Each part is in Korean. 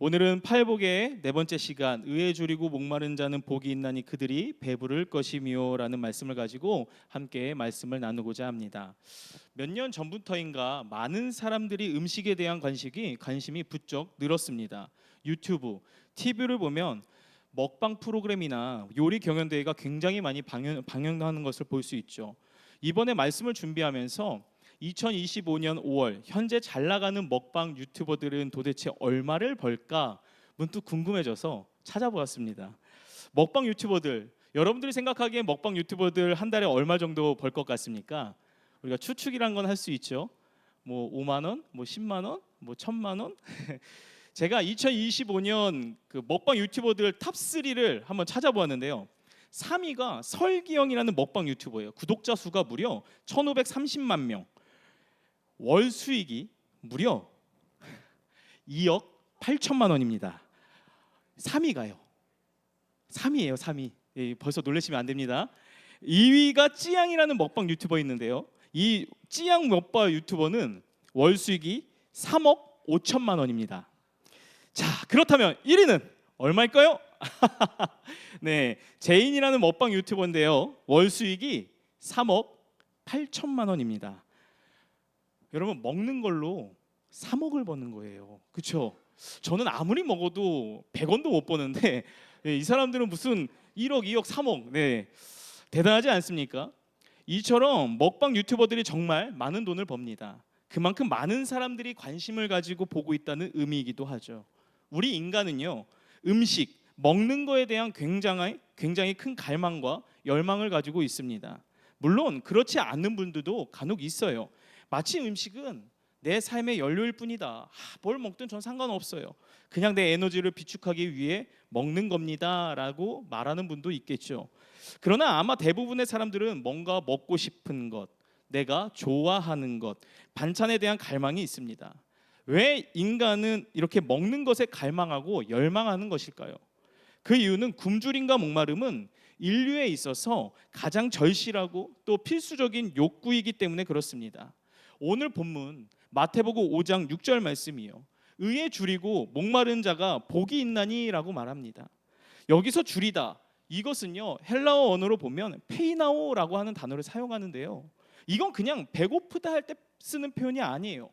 오늘은 팔복의 네 번째 시간, 의에 줄이고 목마른 자는 복이 있나니 그들이 배부를 것이미요라는 말씀을 가지고 함께 말씀을 나누고자 합니다. 몇 년 전부터인가 많은 사람들이 음식에 대한 관심이 부쩍 늘었습니다. 유튜브, TV를 보면 먹방 프로그램이나 요리 경연대회가 굉장히 많이 방영하는 것을 볼 수 있죠. 이번에 말씀을 준비하면서 2025년 5월 현재 잘 나가는 먹방 유튜버들은 도대체 얼마를 벌까 문득 궁금해져서 찾아보았습니다. 먹방 유튜버들, 여러분들이 생각하기에 먹방 유튜버들 한 달에 얼마 정도 벌 것 같습니까? 우리가 추측이란 건 할 수 있죠. 뭐 5만 원, 뭐 10만 원, 뭐 1,000만 원. 제가 2025년 그 먹방 유튜버들 탑 3를 한번 찾아보았는데요. 3위가 설기영이라는 먹방 유튜버예요. 구독자 수가 무려 1,530만 명. 월 수익이 무려 2억 8천만 원입니다. 3위가요. 3위예요, 3위. 예, 벌써 놀라시면 안 됩니다. 2위가 찌양이라는 먹방 유튜버 있는데요. 이 찌양 먹방 유튜버는 월 수익이 3억 5천만 원입니다. 자, 그렇다면 1위는 얼마일까요? 네, 제인이라는 먹방 유튜버인데요. 월 수익이 3억 8천만 원입니다. 여러분, 먹는 걸로 3억을 버는 거예요. 그렇죠? 저는 아무리 먹어도 100원도 못 버는데 이 사람들은 무슨 1억, 2억, 3억. 네, 대단하지 않습니까? 이처럼 먹방 유튜버들이 정말 많은 돈을 법니다. 그만큼 많은 사람들이 관심을 가지고 보고 있다는 의미이기도 하죠. 우리 인간은요, 음식, 먹는 거에 대한 굉장히 큰 갈망과 열망을 가지고 있습니다. 물론 그렇지 않는 분들도 간혹 있어요. 마치 음식은 내 삶의 연료일 뿐이다. 뭘 먹든 전 상관없어요. 그냥 내 에너지를 비축하기 위해 먹는 겁니다 라고 말하는 분도 있겠죠. 그러나 아마 대부분의 사람들은 뭔가 먹고 싶은 것, 내가 좋아하는 것, 반찬에 대한 갈망이 있습니다. 왜 인간은 이렇게 먹는 것에 갈망하고 열망하는 것일까요? 그 이유는 굶주림과 목마름은 인류에 있어서 가장 절실하고 또 필수적인 욕구이기 때문에 그렇습니다. 오늘 본문 마태복음 5장 6절 말씀이요. 의에 줄이고 목마른 자가 복이 있나니 라고 말합니다. 여기서 줄이다, 이것은요 헬라어 언어로 보면 페이나오라고 하는 단어를 사용하는데요. 이건 그냥 배고프다 할 때 쓰는 표현이 아니에요.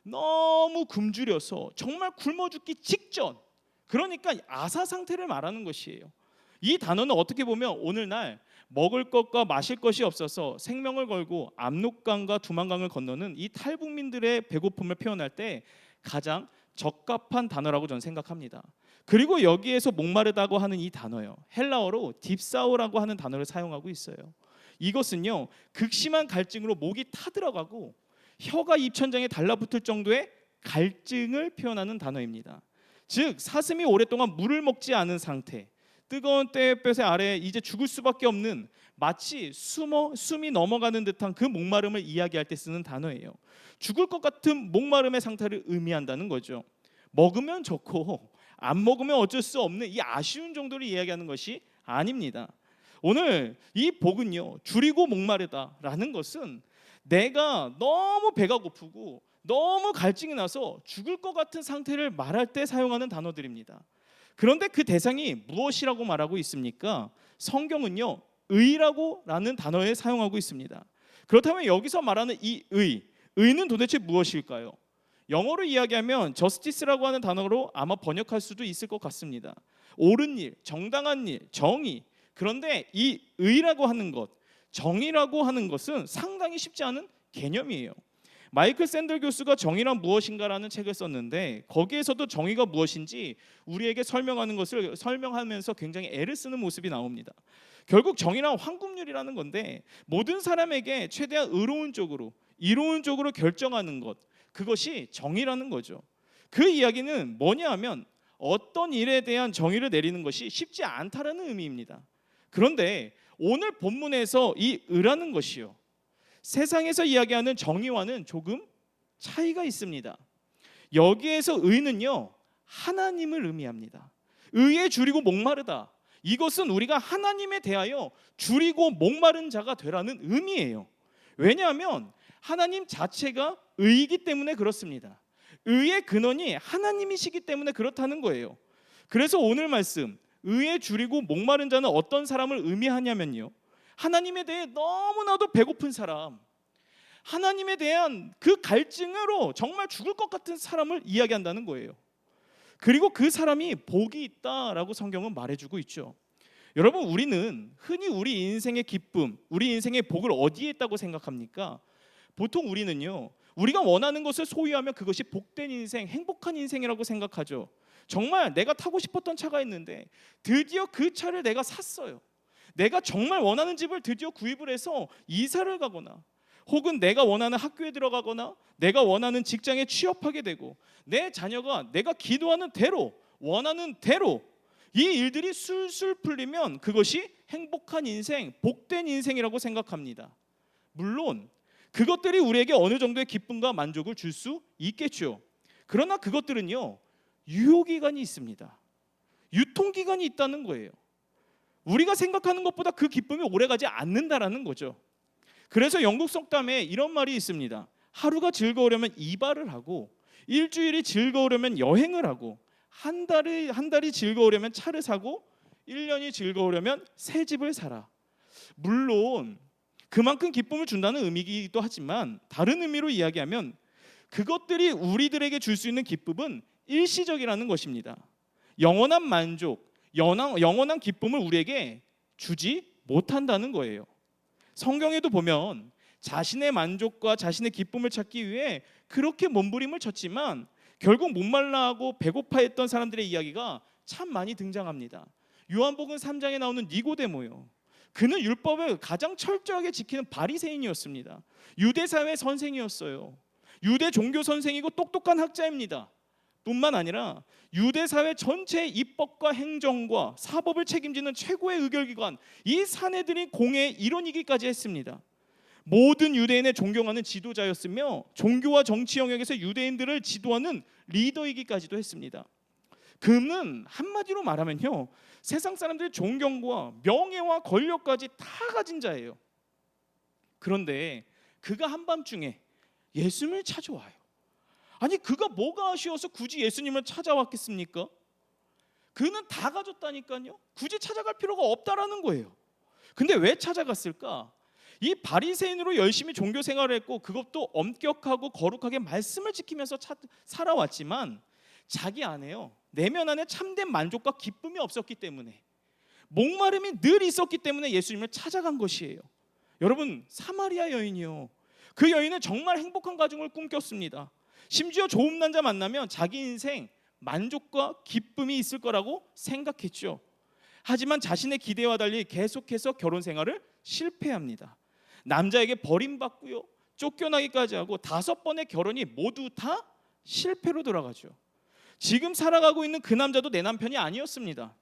너무 굶주려서 정말 굶어 죽기 직전, 그러니까 아사 상태를 말하는 것이에요. 이 단어는 어떻게 보면 오늘날 먹을 것과 마실 것이 없어서 생명을 걸고 압록강과 두만강을 건너는 이 탈북민들의 배고픔을 표현할 때 가장 적합한 단어라고 저는 생각합니다. 그리고 여기에서 목마르다고 하는 이 단어요, 헬라어로 딥사오라고 하는 단어를 사용하고 있어요. 이것은요 극심한 갈증으로 목이 타들어가고 혀가 입천장에 달라붙을 정도의 갈증을 표현하는 단어입니다. 즉 사슴이 오랫동안 물을 먹지 않은 상태, 뜨거운 떼햇볕 아래에 이제 죽을 수밖에 없는, 마치 숨이 넘어가는 듯한 그 목마름을 이야기할 때 쓰는 단어예요. 죽을 것 같은 목마름의 상태를 의미한다는 거죠. 먹으면 좋고 안 먹으면 어쩔 수 없는 이 아쉬운 정도를 이야기하는 것이 아닙니다. 오늘 이 복은요, 줄이고 목마르다라는 것은 내가 너무 배가 고프고 너무 갈증이 나서 죽을 것 같은 상태를 말할 때 사용하는 단어들입니다. 그런데 그 대상이 무엇이라고 말하고 있습니까? 성경은요 의라는 단어에 사용하고 있습니다. 그렇다면 여기서 말하는 이 의는 도대체 무엇일까요? 영어로 이야기하면 justice라고 하는 단어로 아마 번역할 수도 있을 것 같습니다. 옳은 일, 정당한 일, 정의. 그런데 이 의라고 하는 것, 정의라고 하는 것은 상당히 쉽지 않은 개념이에요. 마이클 샌들 교수가 정의란 무엇인가라는 책을 썼는데 거기에서도 정의가 무엇인지 우리에게 설명하면서 굉장히 애를 쓰는 모습이 나옵니다. 결국 정의란 황금률이라는 건데 모든 사람에게 최대한 이로운 쪽으로 결정하는 것, 그것이 정의라는 거죠. 그 이야기는 뭐냐 하면 어떤 일에 대한 정의를 내리는 것이 쉽지 않다라는 의미입니다. 그런데 오늘 본문에서 이 의라는 것이요, 세상에서 이야기하는 정의와는 조금 차이가 있습니다. 여기에서 의는요 하나님을 의미합니다. 의에 줄이고 목마르다, 이것은 우리가 하나님에 대하여 줄이고 목마른 자가 되라는 의미예요. 왜냐하면 하나님 자체가 의이기 때문에 그렇습니다. 의의 근원이 하나님이시기 때문에 그렇다는 거예요. 그래서 오늘 말씀, 의에 줄이고 목마른 자는 어떤 사람을 의미하냐면요, 하나님에 대해 너무나도 배고픈 사람, 하나님에 대한 그 갈증으로 정말 죽을 것 같은 사람을 이야기한다는 거예요. 그리고 그 사람이 복이 있다라고 성경은 말해주고 있죠. 여러분, 우리는 흔히 우리 인생의 기쁨, 우리 인생의 복을 어디에 있다고 생각합니까? 보통 우리는요, 우리가 원하는 것을 소유하면 그것이 복된 인생, 행복한 인생이라고 생각하죠. 정말 내가 타고 싶었던 차가 있는데 드디어 그 차를 내가 샀어요. 내가 정말 원하는 집을 드디어 구입을 해서 이사를 가거나, 혹은 내가 원하는 학교에 들어가거나, 내가 원하는 직장에 취업하게 되고, 내 자녀가 내가 기도하는 대로, 원하는 대로 이 일들이 술술 풀리면 그것이 행복한 인생, 복된 인생이라고 생각합니다. 물론 그것들이 우리에게 어느 정도의 기쁨과 만족을 줄 수 있겠죠. 그러나 그것들은요, 유효기간이 있습니다. 유통기간이 있다는 거예요. 우리가 생각하는 것보다 그 기쁨이 오래가지 않는다라는 거죠. 그래서 영국 속담에 이런 말이 있습니다. 하루가 즐거우려면 이발을 하고, 일주일이 즐거우려면 여행을 하고, 한 달이 즐거우려면 차를 사고, 1년이 즐거우려면 새 집을 사라. 물론 그만큼 기쁨을 준다는 의미이기도 하지만, 다른 의미로 이야기하면 그것들이 우리들에게 줄 수 있는 기쁨은 일시적이라는 것입니다. 영원한 만족, 영원한 기쁨을 우리에게 주지 못한다는 거예요. 성경에도 보면 자신의 만족과 자신의 기쁨을 찾기 위해 그렇게 몸부림을 쳤지만 결국 목말라하고 배고파했던 사람들의 이야기가 참 많이 등장합니다. 요한복음 3장에 나오는 니고데모요. 그는 율법을 가장 철저하게 지키는 바리새인이었습니다. 유대 사회 선생이었어요. 유대 종교 선생이고 똑똑한 학자입니다. 뿐만 아니라 유대 사회 전체의 입법과 행정과 사법을 책임지는 최고의 의결기관, 이 산헤드린 일원이기까지 했습니다. 모든 유대인의 존경하는 지도자였으며 종교와 정치 영역에서 유대인들을 지도하는 리더이기까지도 했습니다. 그는 한마디로 말하면요, 세상 사람들의 존경과 명예와 권력까지 다 가진 자예요. 그런데 그가 한밤중에 예수님을 찾아와요. 아니, 그가 뭐가 아쉬워서 굳이 예수님을 찾아왔겠습니까? 그는 다 가졌다니까요. 굳이 찾아갈 필요가 없다라는 거예요. 근데 왜 찾아갔을까? 이 바리새인으로 열심히 종교 생활을 했고, 그것도 엄격하고 거룩하게 말씀을 지키면서 살아왔지만 자기 안에요, 내면 안에 참된 만족과 기쁨이 없었기 때문에, 목마름이 늘 있었기 때문에 예수님을 찾아간 것이에요. 여러분, 사마리아 여인이요, 그 여인은 정말 행복한 가정을 꿈꿨습니다. 심지어 좋은 남자 만나면 자기 인생 만족과 기쁨이 있을 거라고 생각했죠. 하지만 자신의 기대와 달리 계속해서 결혼 생활을 실패합니다. 남자에게 버림받고요, 쫓겨나기까지 하고 5번의 결혼이 모두 다 실패로 돌아가죠. 지금 살아가고 있는 그 남자도 내 남편이 아니었습니다.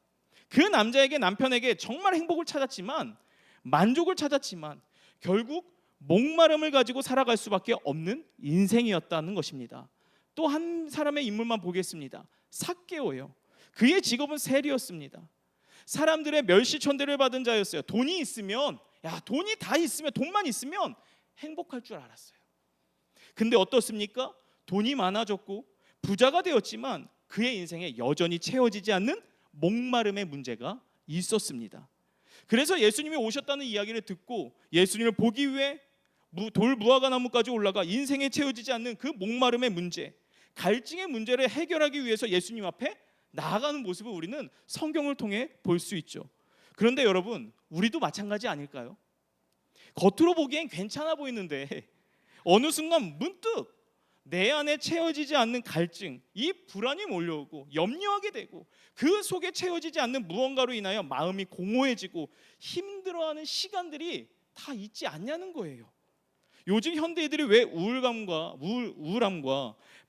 그 남편에게 정말 행복을 찾았지만, 만족을 찾았지만 결국 목마름을 가지고 살아갈 수밖에 없는 인생이었다는 것입니다. 또 한 사람의 인물만 보겠습니다. 삭개오요. 그의 직업은 세리였습니다. 사람들의 멸시천대를 받은 자였어요. 돈이 있으면, 돈이 다 있으면, 돈만 있으면 행복할 줄 알았어요. 근데 어떻습니까? 돈이 많아졌고 부자가 되었지만 그의 인생에 여전히 채워지지 않는 목마름의 문제가 있었습니다. 그래서 예수님이 오셨다는 이야기를 듣고 예수님을 보기 위해 돌 무화과 나무까지 올라가 인생에 채워지지 않는 그 목마름의 문제, 갈증의 문제를 해결하기 위해서 예수님 앞에 나아가는 모습을 우리는 성경을 통해 볼 수 있죠. 그런데 여러분, 우리도 마찬가지 아닐까요? 겉으로 보기엔 괜찮아 보이는데 어느 순간 문득 내 안에 채워지지 않는 갈증, 이 불안이 몰려오고 염려하게 되고, 그 속에 채워지지 않는 무언가로 인하여 마음이 공허해지고 힘들어하는 시간들이 다 있지 않냐는 거예요. 요즘 현대인들이 왜 우울함과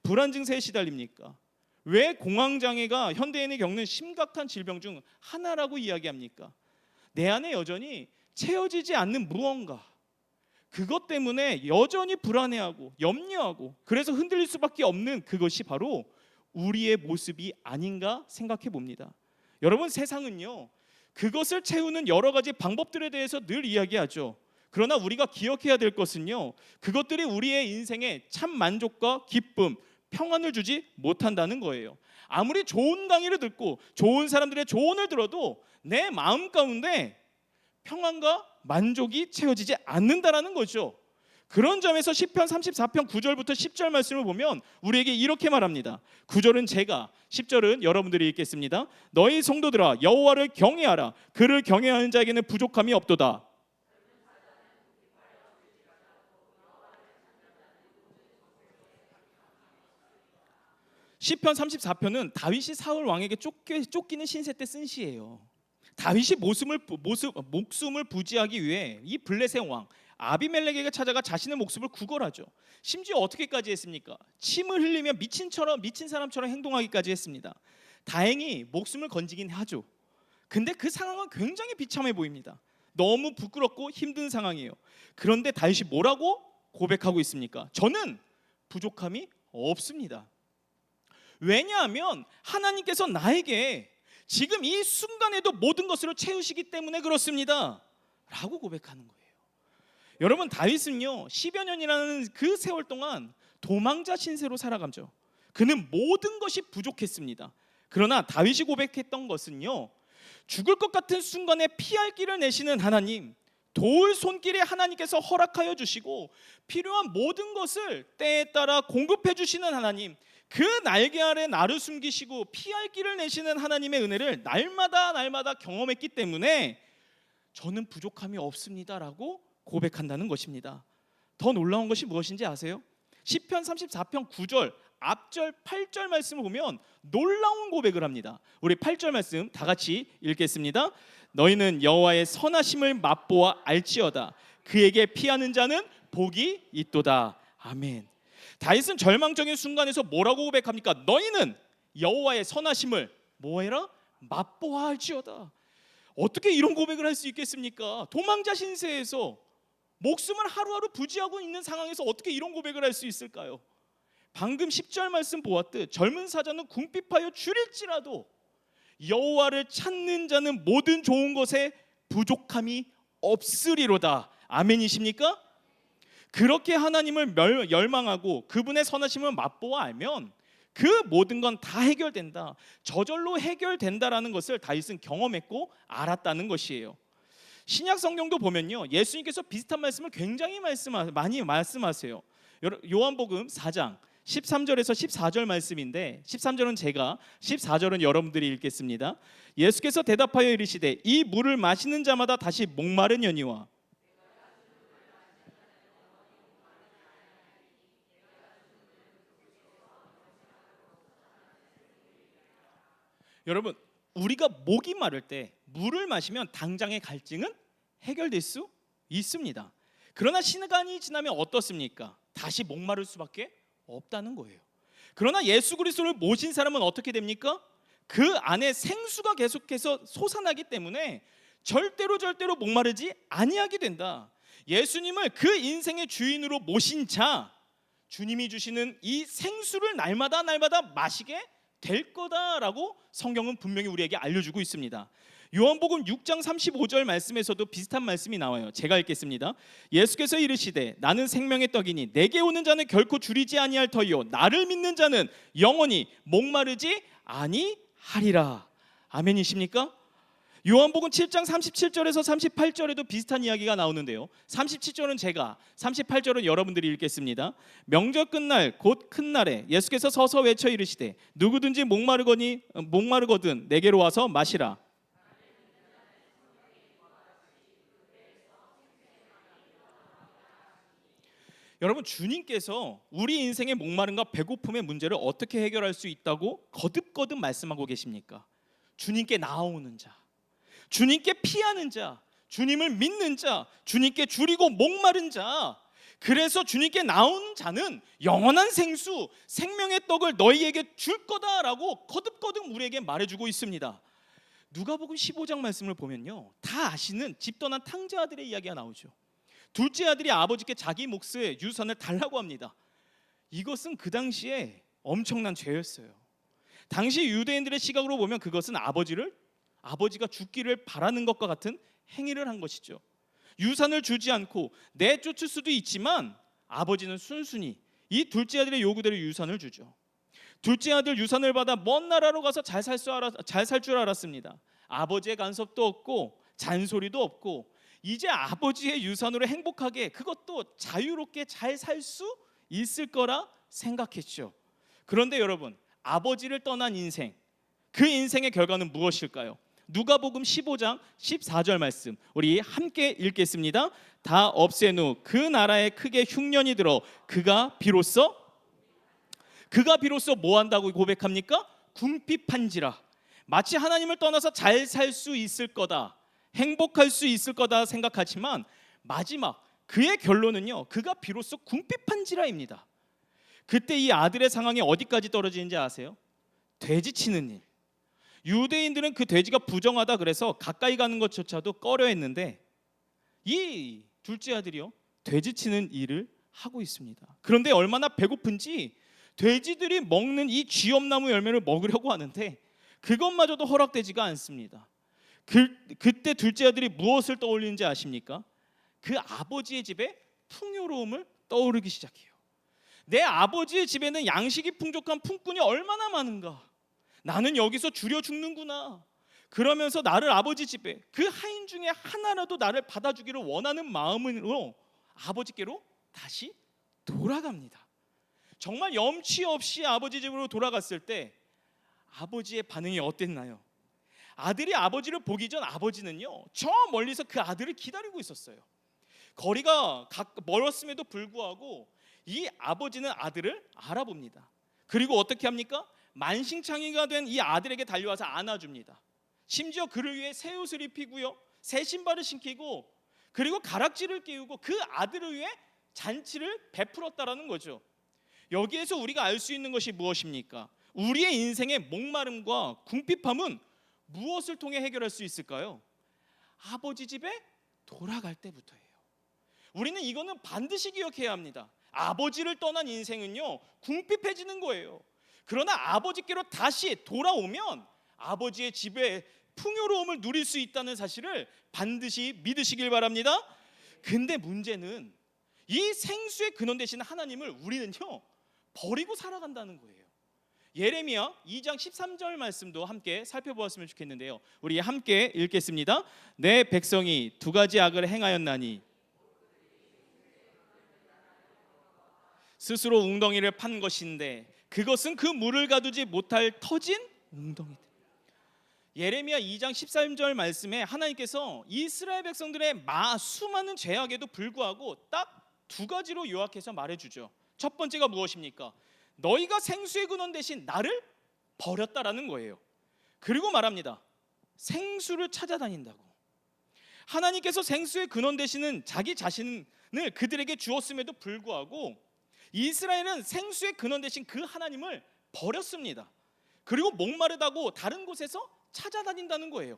불안 증세에 시달립니까? 왜 공황장애가 현대인이 겪는 심각한 질병 중 하나라고 이야기합니까? 내 안에 여전히 채워지지 않는 무언가, 그것 때문에 여전히 불안해하고 염려하고, 그래서 흔들릴 수밖에 없는 그것이 바로 우리의 모습이 아닌가 생각해 봅니다. 여러분, 세상은요, 그것을 채우는 여러 가지 방법들에 대해서 늘 이야기하죠. 그러나 우리가 기억해야 될 것은요, 그것들이 우리의 인생의 참 만족과 기쁨, 평안을 주지 못한다는 거예요. 아무리 좋은 강의를 듣고 좋은 사람들의 조언을 들어도 내 마음 가운데 평안과 만족이 채워지지 않는다라는 거죠. 그런 점에서 시편 34편 9절부터 10절 말씀을 보면 우리에게 이렇게 말합니다. 9절은 제가, 10절은 여러분들이 읽겠습니다. 너희 성도들아 여호와를 경외하라. 그를 경외하는 자에게는 부족함이 없도다. 시편 34편은 다윗이 사울 왕에게 쫓기는 신세 때 쓴 시예요. 다윗이 목숨을 부지하기 위해 이 블레셋 왕 아비멜렉에게 찾아가 자신의 목숨을 구걸하죠. 심지어 어떻게까지 했습니까? 침을 흘리며 미친 사람처럼 행동하기까지 했습니다. 다행히 목숨을 건지긴 하죠. 근데 그 상황은 굉장히 비참해 보입니다. 너무 부끄럽고 힘든 상황이에요. 그런데 다윗이 뭐라고 고백하고 있습니까? 저는 부족함이 없습니다. 왜냐하면 하나님께서 나에게 지금 이 순간에도 모든 것으로 채우시기 때문에 그렇습니다 라고 고백하는 거예요. 여러분, 다윗은요 10여 년이라는 그 세월 동안 도망자 신세로 살아가죠. 그는 모든 것이 부족했습니다. 그러나 다윗이 고백했던 것은요, 죽을 것 같은 순간에 피할 길을 내시는 하나님, 도울 손길에 하나님께서 허락하여 주시고 필요한 모든 것을 때에 따라 공급해 주시는 하나님, 그 날개 아래 나를 숨기시고 피할 길을 내시는 하나님의 은혜를 날마다 경험했기 때문에 저는 부족함이 없습니다라고 고백한다는 것입니다. 더 놀라운 것이 무엇인지 아세요? 시편 34편 9절 앞절 8절 말씀을 보면 놀라운 고백을 합니다. 우리 8절 말씀 다 같이 읽겠습니다. 너희는 여호와의 선하심을 맛보아 알지어다. 그에게 피하는 자는 복이 있도다. 아멘. 다윗은 절망적인 순간에서 뭐라고 고백합니까? 너희는 여호와의 선하심을 뭐해라? 맛보아 알지어다. 어떻게 이런 고백을 할 수 있겠습니까? 도망자 신세에서 목숨을 하루하루 부지하고 있는 상황에서 어떻게 이런 고백을 할 수 있을까요? 방금 10절 말씀 보았듯 젊은 사자는 궁핍하여 줄일지라도 여호와를 찾는 자는 모든 좋은 것에 부족함이 없으리로다. 아멘이십니까? 그렇게 하나님을 열망하고 그분의 선하심을 맛보아 알면 그 모든 건 다 해결된다, 저절로 해결된다라는 것을 다윗은 경험했고 알았다는 것이에요. 신약 성경도 보면요, 예수님께서 비슷한 말씀을 굉장히 많이 말씀하세요. 요한복음 4장 13절에서 14절 말씀인데 13절은 제가, 14절은 여러분들이 읽겠습니다. 예수께서 대답하여 이르시되 이 물을 마시는 자마다 다시 목마르려니와 여러분, 우리가 목이 마를 때 물을 마시면 당장의 갈증은 해결될 수 있습니다. 그러나 시간이 지나면 어떻습니까? 다시 목마를 수밖에 없다는 거예요. 그러나 예수 그리스도를 모신 사람은 어떻게 됩니까? 그 안에 생수가 계속해서 솟아나기 때문에 절대로 목마르지 아니하게 된다. 예수님을 그 인생의 주인으로 모신 자, 주님이 주시는 이 생수를 날마다 마시게 될 거다라고 성경은 분명히 우리에게 알려주고 있습니다. 요한복음 6장 35절 말씀에서도 비슷한 말씀이 나와요. 제가 읽겠습니다. 예수께서 이르시되 나는 생명의 떡이니 내게 오는 자는 결코 줄이지 아니할 터이요 나를 믿는 자는 영원히 목마르지 아니하리라. 아멘이십니까? 요한복음 7장 37절에서 38절에도 비슷한 이야기가 나오는데요. 37절은 제가, 38절은 여러분들이 읽겠습니다. 명절 끝날 곧 큰 날에 예수께서 서서 외쳐 이르시되 누구든지 목마르거든 내게로 와서 마시라. 여러분, 주님께서 우리 인생의 목마름과 배고픔의 문제를 어떻게 해결할 수 있다고 거듭 말씀하고 계십니까? 주님께 나아오는 자, 주님께 피하는 자, 주님을 믿는 자, 주님께 줄이고 목마른 자, 그래서 주님께 나오는 자는 영원한 생수, 생명의 떡을 너희에게 줄 거다라고 거듭 우리에게 말해주고 있습니다. 누가복음 15장 말씀을 보면요, 다 아시는 집 떠난 탕자 아들의 이야기가 나오죠. 둘째 아들이 아버지께 자기 몫의 유산을 달라고 합니다. 이것은 그 당시에 엄청난 죄였어요. 당시 유대인들의 시각으로 보면 그것은 아버지가 죽기를 바라는 것과 같은 행위를 한 것이죠. 유산을 주지 않고 내쫓을 수도 있지만 아버지는 순순히 이 둘째 아들의 요구대로 유산을 주죠. 둘째 아들 유산을 받아 먼 나라로 가서 잘 살 줄 알았습니다. 아버지의 간섭도 없고 잔소리도 없고 이제 아버지의 유산으로 행복하게, 그것도 자유롭게 잘 살 수 있을 거라 생각했죠. 그런데 여러분, 아버지를 떠난 인생, 그 인생의 결과는 무엇일까요? 누가복음 15장 14절 말씀 우리 함께 읽겠습니다. 다 없앤 후 그 나라에 크게 흉년이 들어 그가 비로소 뭐 한다고 고백합니까? 궁핍한지라. 마치 하나님을 떠나서 잘 살 수 있을 거다, 행복할 수 있을 거다 생각하지만 마지막 그의 결론은요, 그가 비로소 궁핍한지라입니다. 그때 이 아들의 상황이 어디까지 떨어지는지 아세요? 돼지 치는 일. 유대인들은 그 돼지가 부정하다 그래서 가까이 가는 것조차도 꺼려했는데 이 둘째 아들이요, 돼지 치는 일을 하고 있습니다. 그런데 얼마나 배고픈지 돼지들이 먹는 이 쥐엄나무 열매를 먹으려고 하는데 그것마저도 허락되지가 않습니다. 그때 둘째 아들이 무엇을 떠올리는지 아십니까? 그 아버지의 집에 풍요로움을 떠오르기 시작해요. 내 아버지의 집에는 양식이 풍족한 품꾼이 얼마나 많은가, 나는 여기서 줄여 죽는구나. 그러면서 나를 아버지 집에, 그 하인 중에 하나라도 나를 받아주기를 원하는 마음으로 아버지께로 다시 돌아갑니다. 정말 염치 없이 아버지 집으로 돌아갔을 때 아버지의 반응이 어땠나요? 아들이 아버지를 보기 전 아버지는요, 저 멀리서 그 아들을 기다리고 있었어요. 거리가 멀었음에도 불구하고 이 아버지는 아들을 알아봅니다. 그리고 어떻게 합니까? 만신창이가 된 이 아들에게 달려와서 안아줍니다. 심지어 그를 위해 새 옷을 입히고요, 새 신발을 신기고, 그리고 가락지를 끼우고 그 아들을 위해 잔치를 베풀었다라는 거죠. 여기에서 우리가 알 수 있는 것이 무엇입니까? 우리의 인생의 목마름과 궁핍함은 무엇을 통해 해결할 수 있을까요? 아버지 집에 돌아갈 때부터예요. 우리는 이거는 반드시 기억해야 합니다. 아버지를 떠난 인생은요, 궁핍해지는 거예요. 그러나 아버지께로 다시 돌아오면 아버지의 집에 풍요로움을 누릴 수 있다는 사실을 반드시 믿으시길 바랍니다. 근데 문제는 이 생수의 근원 되시는 하나님을 우리는요, 버리고 살아간다는 거예요. 예레미야 2장 13절 말씀도 함께 살펴보았으면 좋겠는데요. 우리 함께 읽겠습니다. 내 백성이 두 가지 악을 행하였나니 스스로 웅덩이를 판 것인데 그것은 그 물을 가두지 못할 터진 웅덩이들. 예레미야 2장 13절 말씀에 하나님께서 이스라엘 백성들의 수많은 죄악에도 불구하고 딱 두 가지로 요약해서 말해주죠. 첫 번째가 무엇입니까? 너희가 생수의 근원 대신 나를 버렸다라는 거예요. 그리고 말합니다. 생수를 찾아다닌다고. 하나님께서 생수의 근원 되시는 자기 자신을 그들에게 주었음에도 불구하고 이스라엘은 생수의 근원 되신 그 하나님을 버렸습니다. 그리고 목마르다고 다른 곳에서 찾아다닌다는 거예요.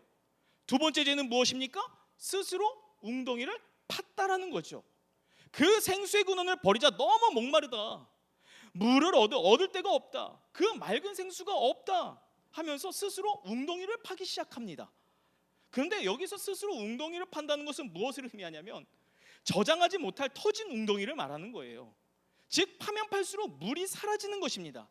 두 번째 죄는 무엇입니까? 스스로 웅덩이를 팠다라는 거죠. 그 생수의 근원을 버리자 너무 목마르다, 물을 얻을 데가 없다, 그 맑은 생수가 없다 하면서 스스로 웅덩이를 파기 시작합니다. 그런데 여기서 스스로 웅덩이를 판다는 것은 무엇을 의미하냐면 저장하지 못할 터진 웅덩이를 말하는 거예요. 즉 파면 팔수록 물이 사라지는 것입니다.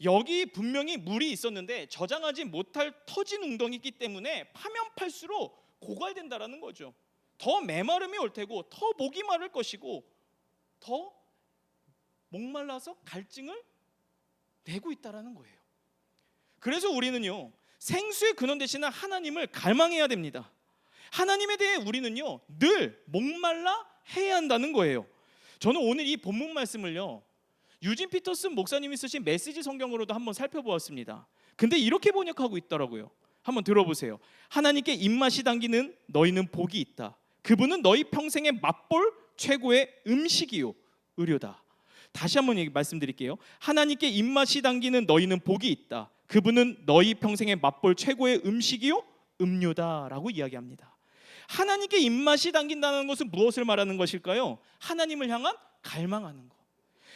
여기 분명히 물이 있었는데 저장하지 못할 터진 웅덩이기 때문에 파면 팔수록 고갈된다라는 거죠. 더 메마름이 올 테고 더 목이 마를 것이고 더 목말라서 갈증을 내고 있다라는 거예요. 그래서 우리는요, 생수의 근원 되시는 하나님을 갈망해야 됩니다. 하나님에 대해 우리는요, 늘 목말라 해야 한다는 거예요. 저는 오늘 이 본문 말씀을요, 유진 피터슨 목사님이 쓰신 메시지 성경으로도 한번 살펴보았습니다. 근데 이렇게 번역하고 있더라고요. 한번 들어보세요. 하나님께 입맛이 당기는 너희는 복이 있다. 그분은 너희 평생에 맛볼 최고의 음식이요 의료다. 다시 한번 말씀드릴게요. 하나님께 입맛이 당기는 너희는 복이 있다. 그분은 너희 평생에 맛볼 최고의 음식이요 음료다라고 이야기합니다. 하나님께 입맛이 당긴다는 것은 무엇을 말하는 것일까요? 하나님을 향한 갈망하는 것,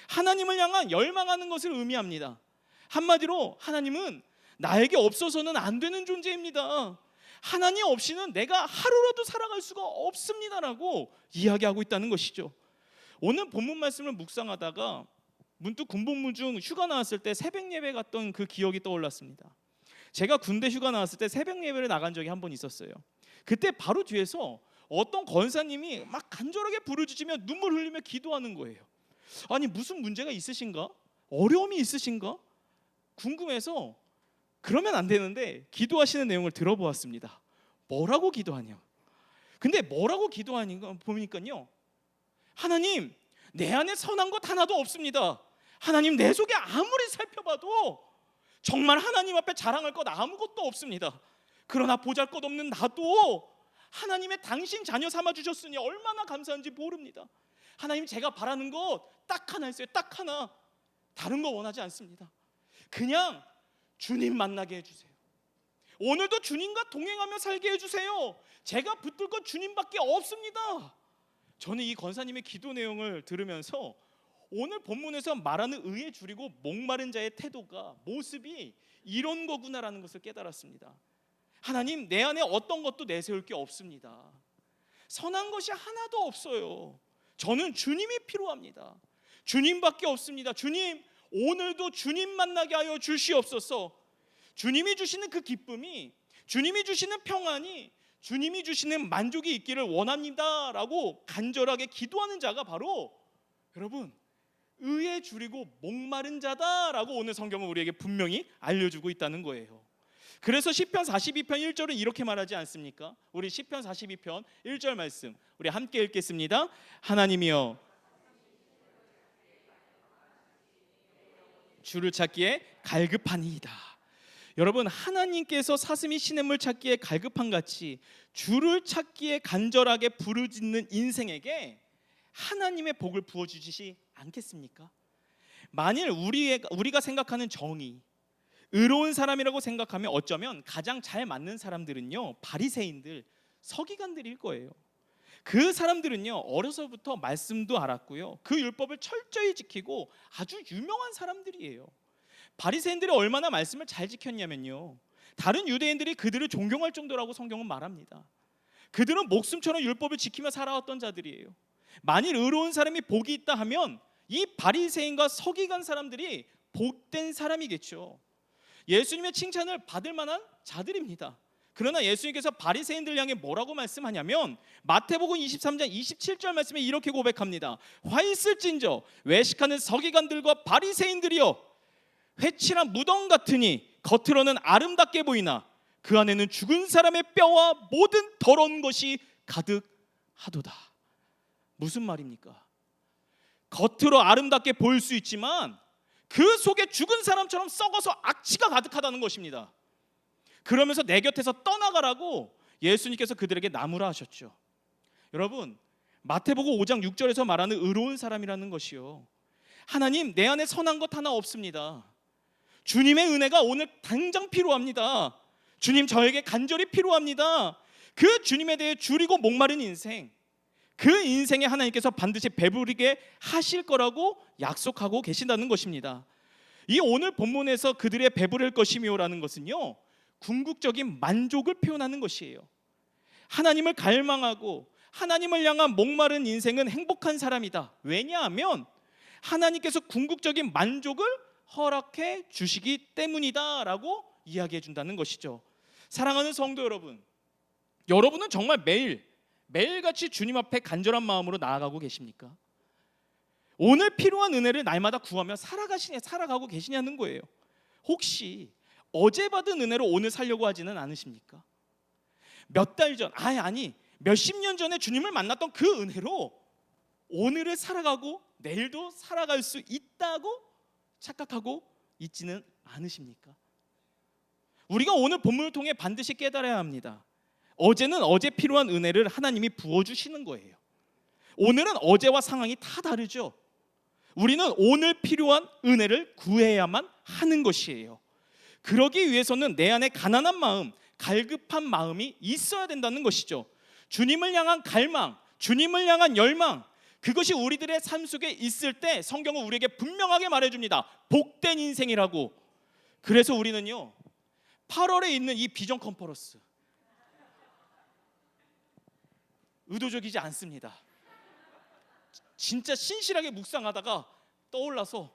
하나님을 향한 열망하는 것을 의미합니다. 한마디로 하나님은 나에게 없어서는 안 되는 존재입니다. 하나님 없이는 내가 하루라도 살아갈 수가 없습니다라고 이야기하고 있다는 것이죠. 오늘 본문 말씀을 묵상하다가 문득 군복무 중 휴가 나왔을 때 새벽 예배 갔던 그 기억이 떠올랐습니다. 제가 군대 휴가 나왔을 때 새벽 예배를 나간 적이 한 번 있었어요. 그때 바로 뒤에서 어떤 권사님이 막 간절하게 부르짖으며 눈물 흘리며 기도하는 거예요. 아니 무슨 문제가 있으신가? 어려움이 있으신가? 궁금해서 그러면 안 되는데 기도하시는 내용을 들어보았습니다. 뭐라고 기도하냐? 근데 뭐라고 기도하는가 보니까요, 하나님 내 안에 선한 것 하나도 없습니다. 하나님 내 속에 아무리 살펴봐도 정말 하나님 앞에 자랑할 것 아무것도 없습니다. 그러나 보잘것없는 나도 하나님의 당신 자녀 삼아 주셨으니 얼마나 감사한지 모릅니다. 하나님 제가 바라는 것 딱 하나 있어요. 딱 하나. 다른 거 원하지 않습니다. 그냥 주님 만나게 해주세요. 오늘도 주님과 동행하며 살게 해주세요. 제가 붙들 건 주님밖에 없습니다. 저는 이 권사님의 기도 내용을 들으면서 오늘 본문에서 말하는 의에 줄이고 목마른 자의 태도가, 모습이 이런 거구나라는 것을 깨달았습니다. 하나님 내 안에 어떤 것도 내세울 게 없습니다. 선한 것이 하나도 없어요. 저는 주님이 필요합니다. 주님밖에 없습니다. 주님 오늘도 주님 만나게 하여 주시옵소서. 주님이 주시는 그 기쁨이, 주님이 주시는 평안이, 주님이 주시는 만족이 있기를 원합니다 라고 간절하게 기도하는 자가 바로 여러분 의에 줄이고 목마른 자다라고 오늘 성경은 우리에게 분명히 알려주고 있다는 거예요. 그래서 시편 42편 1절은 이렇게 말하지 않습니까? 우리 시편 42편 1절 말씀 우리 함께 읽겠습니다. 하나님이여 주를 찾기에 갈급하니이다. 여러분 하나님께서 사슴이 시냇물 찾기에 갈급한 같이 주를 찾기에 간절하게 부르짖는 인생에게 하나님의 복을 부어주시지 않겠습니까? 만일 우리가 생각하는 정의, 의로운 사람이라고 생각하면 어쩌면 가장 잘 맞는 사람들은요 바리새인들, 서기관들일 거예요. 그 사람들은요 어려서부터 말씀도 알았고요 그 율법을 철저히 지키고 아주 유명한 사람들이에요. 바리새인들이 얼마나 말씀을 잘 지켰냐면요, 다른 유대인들이 그들을 존경할 정도라고 성경은 말합니다. 그들은 목숨처럼 율법을 지키며 살아왔던 자들이에요. 만일 의로운 사람이 복이 있다 하면 이 바리새인과 서기관 사람들이 복된 사람이겠죠. 예수님의 칭찬을 받을 만한 자들입니다. 그러나 예수님께서 바리새인들 향해 뭐라고 말씀하냐면 마태복음 23장 27절 말씀에 이렇게 고백합니다. 화 있을진저 외식하는 서기관들과 바리새인들이여, 회칠한 무덤 같으니 겉으로는 아름답게 보이나 그 안에는 죽은 사람의 뼈와 모든 더러운 것이 가득하도다. 무슨 말입니까? 겉으로 아름답게 보일 수 있지만 그 속에 죽은 사람처럼 썩어서 악취가 가득하다는 것입니다. 그러면서 내 곁에서 떠나가라고 예수님께서 그들에게 나무라 하셨죠. 여러분 마태복음 5장 6절에서 말하는 의로운 사람이라는 것이요, 하나님 내 안에 선한 것 하나 없습니다. 주님의 은혜가 오늘 당장 필요합니다. 주님 저에게 간절히 필요합니다. 그 주님에 대해 줄이고 목마른 인생, 그 인생에 하나님께서 반드시 배부르게 하실 거라고 약속하고 계신다는 것입니다. 이 오늘 본문에서 그들의 배부를 것이며라는 것은요 궁극적인 만족을 표현하는 것이에요. 하나님을 갈망하고 하나님을 향한 목마른 인생은 행복한 사람이다. 왜냐하면 하나님께서 궁극적인 만족을 허락해 주시기 때문이다 라고 이야기해 준다는 것이죠. 사랑하는 성도 여러분, 여러분은 정말 매일같이 주님 앞에 간절한 마음으로 나아가고 계십니까? 오늘 필요한 은혜를 날마다 구하며 살아가고 계시냐는 거예요. 혹시 어제 받은 은혜로 오늘 살려고 하지는 않으십니까? 몇 달 전, 아니 몇십 년 전에 주님을 만났던 그 은혜로 오늘을 살아가고 내일도 살아갈 수 있다고 착각하고 있지는 않으십니까? 우리가 오늘 본문을 통해 반드시 깨달아야 합니다. 어제는 어제 필요한 은혜를 하나님이 부어주시는 거예요. 오늘은 어제와 상황이 다 다르죠. 우리는 오늘 필요한 은혜를 구해야만 하는 것이에요. 그러기 위해서는 내 안에 가난한 마음, 갈급한 마음이 있어야 된다는 것이죠. 주님을 향한 갈망, 주님을 향한 열망, 그것이 우리들의 삶 속에 있을 때 성경은 우리에게 분명하게 말해줍니다. 복된 인생이라고. 그래서 우리는요 8월에 있는 이 비전 컨퍼런스, 의도적이지 않습니다. 진짜 신실하게 묵상하다가 떠올라서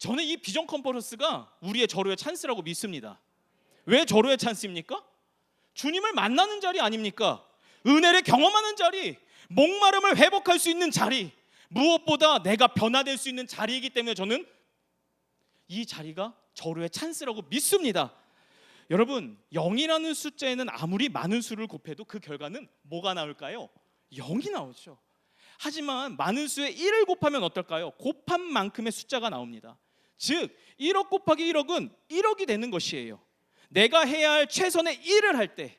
저는 이 비전 컨퍼런스가 우리의 절호의 찬스라고 믿습니다. 왜 절호의 찬스입니까? 주님을 만나는 자리 아닙니까? 은혜를 경험하는 자리, 목마름을 회복할 수 있는 자리, 무엇보다 내가 변화될 수 있는 자리이기 때문에 저는 이 자리가 절호의 찬스라고 믿습니다. 여러분, 0이라는 숫자에는 아무리 많은 수를 곱해도 그 결과는 뭐가 나올까요? 0이 나오죠. 하지만 많은 수에 1을 곱하면 어떨까요? 곱한 만큼의 숫자가 나옵니다. 즉 1억 곱하기 1억은 1억이 되는 것이에요. 내가 해야 할 최선의 1을 할 때,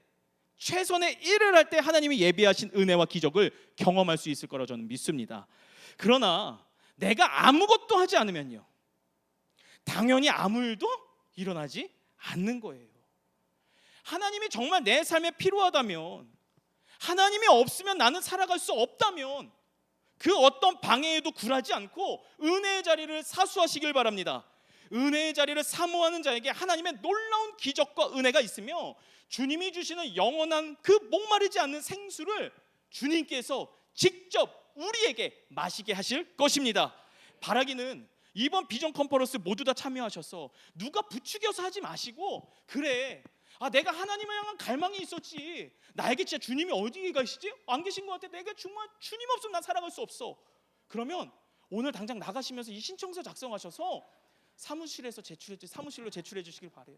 최선의 1을 할 때 하나님이 예비하신 은혜와 기적을 경험할 수 있을 거라 저는 믿습니다. 그러나 내가 아무것도 하지 않으면요, 당연히 아무 일도 일어나지 않는 거예요. 하나님이 정말 내 삶에 필요하다면, 하나님이 없으면 나는 살아갈 수 없다면 그 어떤 방해에도 굴하지 않고 은혜의 자리를 사수하시길 바랍니다. 은혜의 자리를 사모하는 자에게 하나님의 놀라운 기적과 은혜가 있으며 주님이 주시는 영원한 그 목마르지 않는 생수를 주님께서 직접 우리에게 마시게 하실 것입니다. 바라기는 이번 비전 컨퍼런스 모두 다 참여하셔서 누가 부추겨서 하지 마시고, 그래, 내가 하나님을 향한 갈망이 있었지, 나에게 진짜 주님이 어디에 계시지? 안 계신 것 같아. 내가 정말 주님 없으면 난 살아갈 수 없어. 그러면 오늘 당장 나가시면서 이 신청서 작성하셔서 사무실로 제출해 주시길 바래요.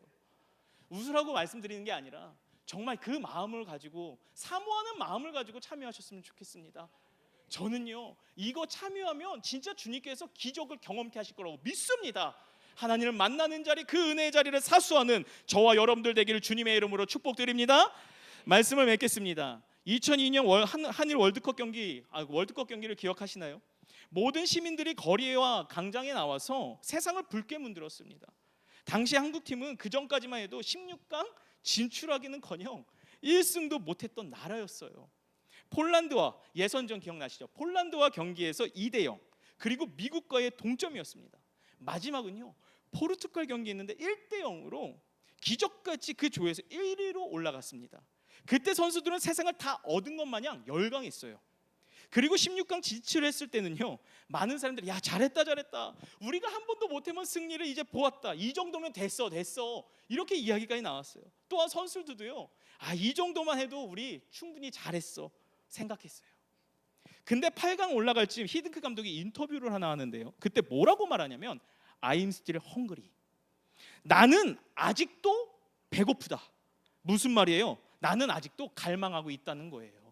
웃으라고 말씀드리는 게 아니라 정말 그 마음을 가지고, 사모하는 마음을 가지고 참여하셨으면 좋겠습니다. 저는요, 이거 참여하면 진짜 주님께서 기적을 경험케 하실 거라고 믿습니다. 하나님을 만나는 자리, 그 은혜의 자리를 사수하는 저와 여러분들 되기를 주님의 이름으로 축복드립니다. 말씀을 맺겠습니다. 2002년 한일 월드컵 경기를 기억하시나요? 모든 시민들이 거리와 광장에 나와서 세상을 붉게 문들었습니다. 당시 한국팀은 그 전까지만 해도 16강 진출하기는커녕 1승도 못했던 나라였어요. 폴란드와 예선전 기억나시죠? 폴란드와 경기에서 2대0, 그리고 미국과의 동점이었습니다. 마지막은요, 포르투갈 경기했는데 1대0으로 기적같이 그 조에서 1위로 올라갔습니다. 그때 선수들은 세상을 다 얻은 것 마냥 열광했어요. 그리고 16강 진출했을 때는요, 많은 사람들이 야, 잘했다 우리가 한 번도 못해본 승리를 이제 보았다, 이 정도면 됐어 이렇게 이야기까지 나왔어요. 또한 선수들도요, 이 정도만 해도 우리 충분히 잘했어 생각했어요. 근데 8강 올라갈 즈음 히딩크 감독이 인터뷰를 하나 하는데요, 그때 뭐라고 말하냐면 I'm still hungry, 나는 아직도 배고프다. 무슨 말이에요? 나는 아직도 갈망하고 있다는 거예요.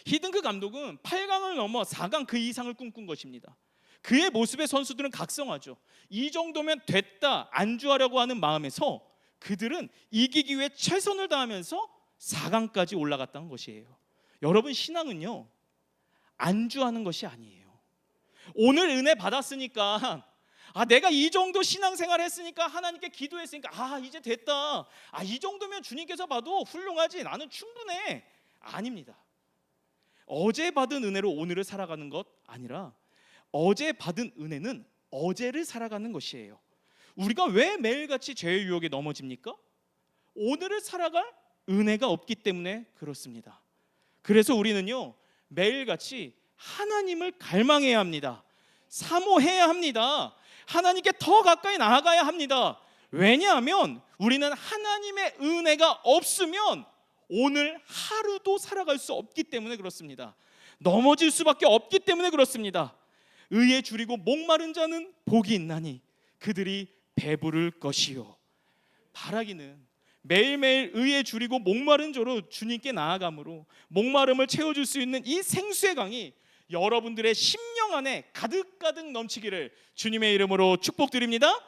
히딩크 감독은 8강을 넘어 4강 그 이상을 꿈꾼 것입니다. 그의 모습에 선수들은 각성하죠. 이 정도면 됐다 안주하려고 하는 마음에서 그들은 이기기 위해 최선을 다하면서 4강까지 올라갔다는 것이에요. 여러분, 신앙은요, 안주하는 것이 아니에요. 오늘 은혜 받았으니까, 내가 이 정도 신앙생활 했으니까, 하나님께 기도했으니까 이제 됐다, 이 정도면 주님께서 봐도 훌륭하지, 나는 충분해. 아닙니다. 어제 받은 은혜로 오늘을 살아가는 것 아니라 어제 받은 은혜는 어제를 살아가는 것이에요. 우리가 왜 매일같이 죄의 유혹에 넘어집니까? 오늘을 살아갈 은혜가 없기 때문에 그렇습니다. 그래서 우리는요, 매일같이 하나님을 갈망해야 합니다. 사모해야 합니다. 하나님께 더 가까이 나아가야 합니다. 왜냐하면 우리는 하나님의 은혜가 없으면 오늘 하루도 살아갈 수 없기 때문에 그렇습니다. 넘어질 수밖에 없기 때문에 그렇습니다. 의에 줄이고 목마른 자는 복이 있나니 그들이 배부를 것이요. 바라기는 매일매일 의에 줄이고 목마른 자로 주님께 나아감으로 목마름을 채워줄 수 있는 이 생수의 강이 여러분들의 심령 안에 가득가득 넘치기를 주님의 이름으로 축복드립니다.